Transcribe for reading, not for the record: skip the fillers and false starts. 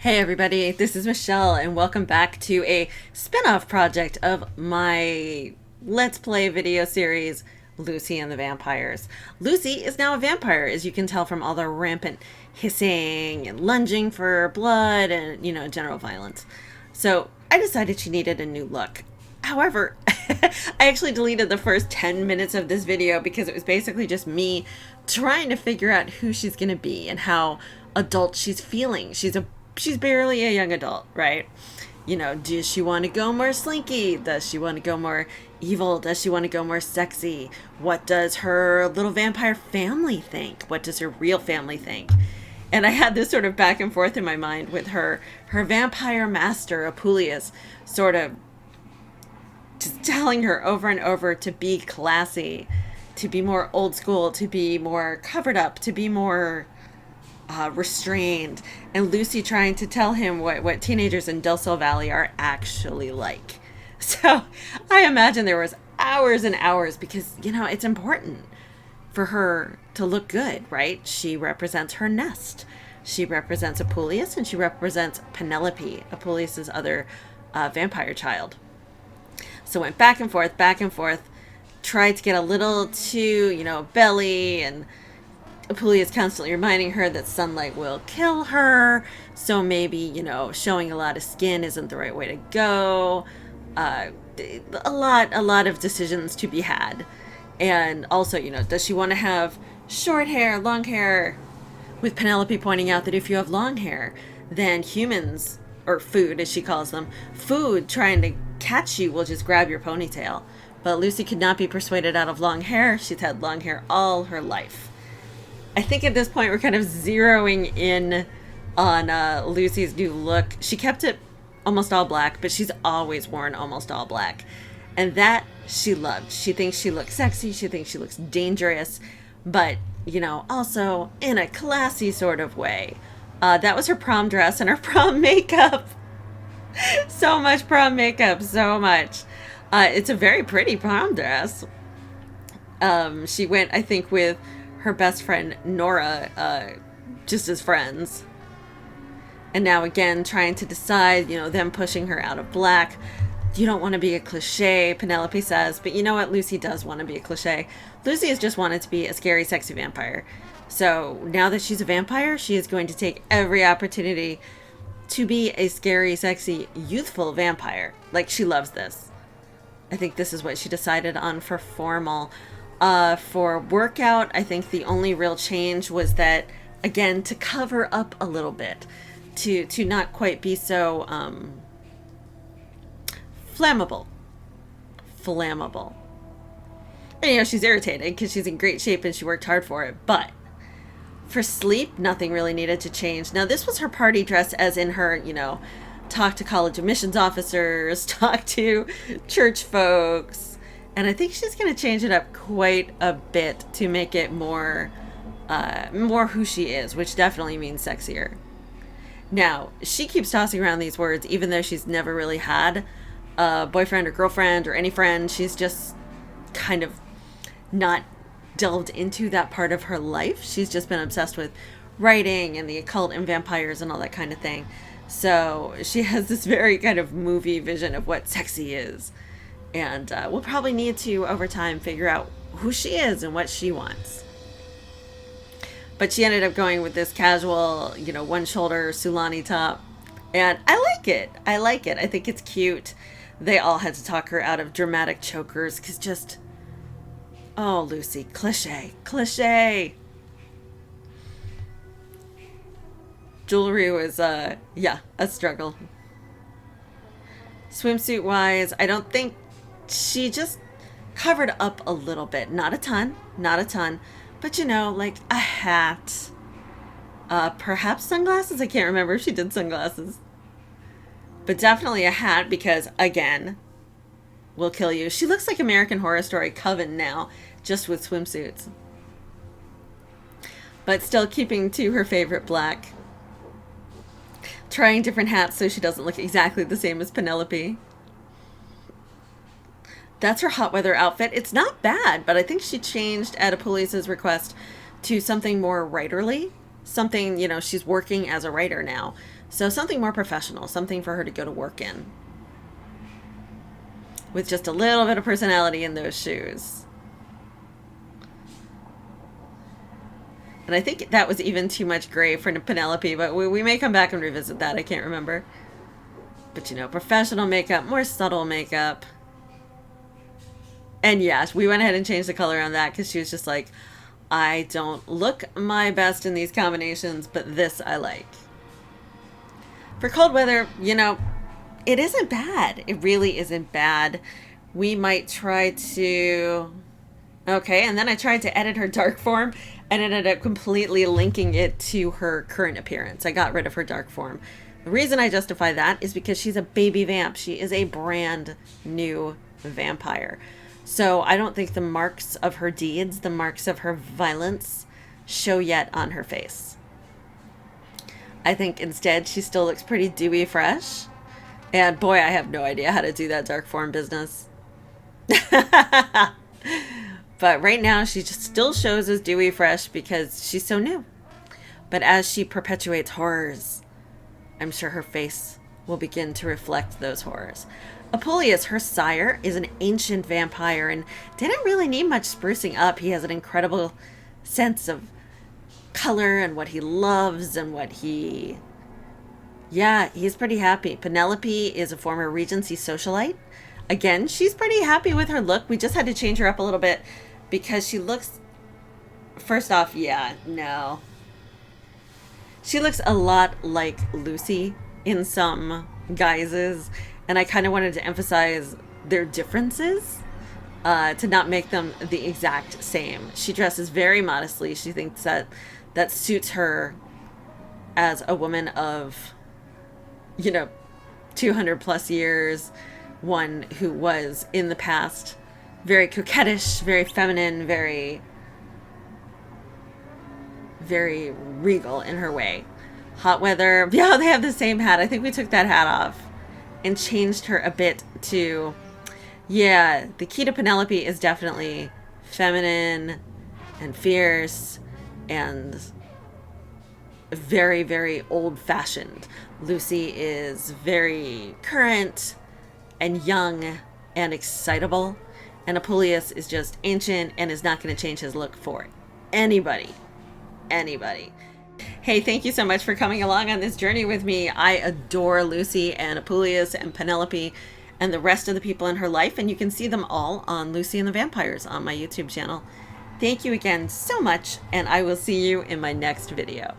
Hey everybody, this is Michelle and welcome back to a spin-off project of my Let's Play video series, Lucy and the Vampires. Lucy is now a vampire, as you can tell from all the rampant hissing and lunging for blood and, general violence. So I decided she needed a new look. However, I actually deleted the first 10 minutes of this video because it was basically just me trying to figure out who she's going to be and how adult she's feeling. She's barely a young adult, right? Does she want to go more slinky? Does she want to go more evil? Does she want to go more sexy? What does her little vampire family think? What does her real family think? And I had this sort of back and forth in my mind with her vampire master, Apuleius, sort of just telling her over and over to be classy, to be more old school, to be more covered up, to be more restrained, and Lucy trying to tell him what teenagers in Del Sol Valley are actually like. So I imagine there was hours and hours because, it's important for her to look good, right? She represents her nest. She represents Apuleius, and she represents Penelope, Apuleius's other vampire child. So went back and forth, tried to get a little too, belly, and Apuleius constantly reminding her that sunlight will kill her, so maybe, showing a lot of skin isn't the right way to go. A lot of decisions to be had. And also, does she want to have short hair, long hair? With Penelope pointing out that if you have long hair, then humans, or food as she calls them, food trying to catch you will just grab your ponytail. But Lucy could not be persuaded out of long hair. She's had long hair all her life. I think at this point we're kind of zeroing in on Lucy's new look. She kept it almost all black, but she's always worn almost all black. And that she loved. She thinks she looks sexy. She thinks she looks dangerous. But, also in a classy sort of way. That was her prom dress and her prom makeup. So much prom makeup. So much. It's a very pretty prom dress. She went, I think, with her best friend Nora, just as friends. And now again, trying to decide, them pushing her out of black. You don't want to be a cliche, Penelope says. But you know what? Lucy does want to be a cliche. Lucy has just wanted to be a scary, sexy vampire. So now that she's a vampire, she is going to take every opportunity to be a scary, sexy, youthful vampire. Like, she loves this. I think this is what she decided on for formal. For workout, I think the only real change was that, again, to cover up a little bit, to not quite be so flammable. And, she's irritated because she's in great shape and she worked hard for it. But for sleep, nothing really needed to change. Now, this was her party dress, as in her, talk to college admissions officers, talk to church folks. And I think she's going to change it up quite a bit to make it more who she is, which definitely means sexier. Now, she keeps tossing around these words, even though she's never really had a boyfriend or girlfriend or any friend. She's just kind of not delved into that part of her life. She's just been obsessed with writing and the occult and vampires and all that kind of thing. So she has this very kind of movie vision of what sexy is. And we'll probably need to, over time, figure out who she is and what she wants. But she ended up going with this casual, one-shoulder Sulani top. And I like it. I think it's cute. They all had to talk her out of dramatic chokers because just... Oh, Lucy, cliche. Jewelry was, a struggle. Swimsuit-wise, I don't think... She just covered up a little bit. Not a ton. But, like a hat. Perhaps sunglasses? I can't remember if she did sunglasses. But definitely a hat because, again, will kill you. She looks like American Horror Story Coven now, just with swimsuits. But still keeping to her favorite black. Trying different hats so she doesn't look exactly the same as Penelope. That's her hot weather outfit. It's not bad, but I think she changed at Apuleius' request to something more writerly. Something, she's working as a writer now. So something more professional, something for her to go to work in, with just a little bit of personality in those shoes. And I think that was even too much gray for Penelope, but we may come back and revisit that. I can't remember. But, you know, professional makeup, more subtle makeup. And yes, we went ahead and changed the color on that because she was just like, I don't look my best in these combinations, but this I like. For cold weather, you know, it isn't bad. It really isn't bad. We might try to... Okay, and then I tried to edit her dark form and ended up completely linking it to her current appearance. I got rid of her dark form. The reason I justify that is because she's a baby vamp. She is a brand new vampire. So I don't think the marks of her deeds, the marks of her violence, show yet on her face. I think instead she still looks pretty dewy fresh. And boy, I have no idea how to do that dark form business. But right now she just still shows as dewy fresh because she's so new. But as she perpetuates horrors, I'm sure her face will begin to reflect those horrors. Apuleius, her sire, is an ancient vampire and didn't really need much sprucing up. He has an incredible sense of color and what he loves and what he... Yeah, he's pretty happy. Penelope is a former Regency socialite. Again, she's pretty happy with her look. We just had to change her up a little bit because she looks... First off, yeah, no. She looks a lot like Lucy in some guises, and I kind of wanted to emphasize their differences to not make them the exact same. She dresses very modestly. She thinks that that suits her as a woman of, you know, 200 plus years, one who was in the past very coquettish, very feminine, very regal in her way. Hot weather, yeah, they have the same hat. I think we took that hat off and changed her a bit to, yeah, the key to Penelope is definitely feminine and fierce and very, very old-fashioned. Lucy is very current and young and excitable, and Apuleius is just ancient and is not going to change his look for anybody. Hey, thank you so much for coming along on this journey with me. I adore Lucy and Apuleius and Penelope and the rest of the people in her life, and you can see them all on Lucy and the Vampires on my YouTube channel. Thank you again so much, and I will see you in my next video.